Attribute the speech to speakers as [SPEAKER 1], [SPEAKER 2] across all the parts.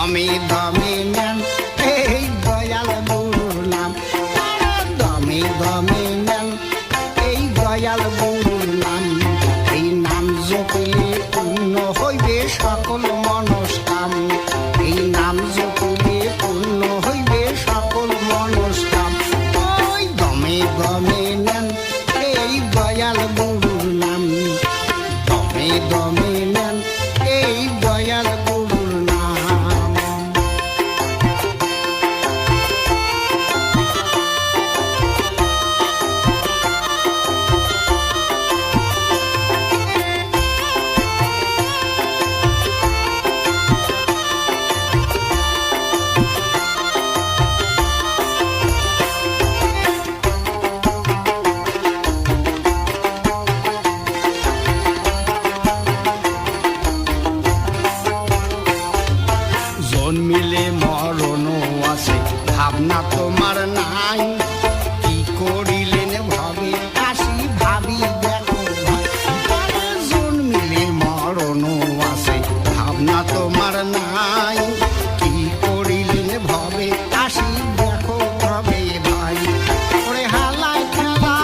[SPEAKER 1] দমে দমে নেন এই দয়াল গুরুর নাম, দমে দমে নেন এই দয়াল গুরুর নাম। এই নাম জপিলে পূর্ণ হইবে সকল মনস্কাম, এই নাম জপিলে পূর্ণ হইবে সকল মনস্কাম। ওই দমে দমে নেন এই দয়াল গুরুর নাম, দমে দমে নেন এই দয়াল গুরুর নাম। জন্মিলে মরণও আছে ভাবনা তোমার নাই, কি করিলেন ভাবে আসি ভাবি দেখো ভাই। জন্মিলে মরণও আছে ভাবনা তোমার নাই, কি করিলেন ভাবে আসি দেখো ভাবে ভাই। ওরে হালাই খেলা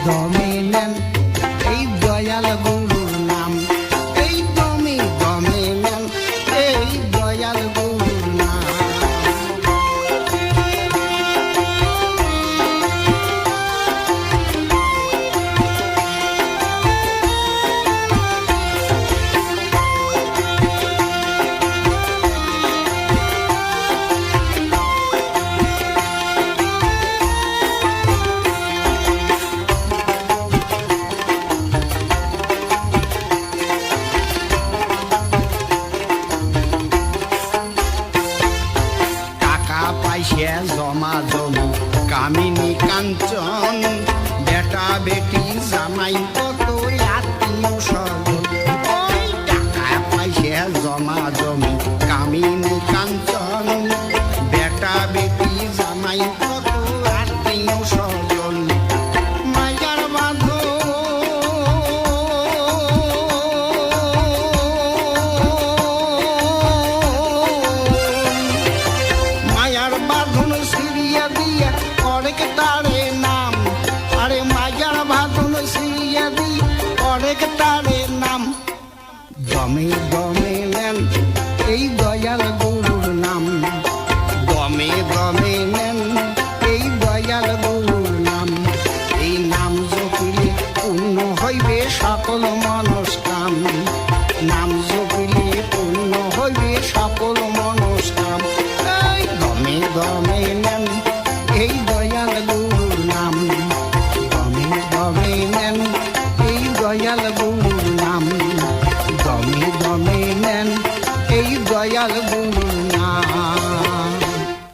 [SPEAKER 1] দমে নেন এই দয়াল গুরুর নাম, এই দমে দমে নেন এই দয়াল গুরুর নাম। পাইছে জমা জমি কামিনী কাঞ্চন, বেটা বেটি জামাই কত আত্মীয় স্বজন। ওই টাকা পাইছে জমা জমি কামিনী কাঞ্চন, বেটা বেটি জামাই কত আত্মীয় স্বজন। মায়ার বাঁধন মায়ার বাঁধন সিরিয়া দিয়া অনেক তারে নাম, আরে মায়ার বাঁধন সিরিয়া দিয়া অনেক তারে নাম। দমে দমে নেন এই দয়াল গুরুর নাম, দমে দমে নেন এই দয়াল গুরুর নাম। এই নাম জপিলে পূর্ণ হইবে সকল মনস্কাম, নাম জপিলে পূর্ণ হইবে সকল মনস্কাম। এই দমে দমে নেন এই দয়াল গুরুর নাম, দমে দমে নেন এই দয়াল গুরুর নাম, দমে দমে নেন এই দয়াল গুরুর নাম।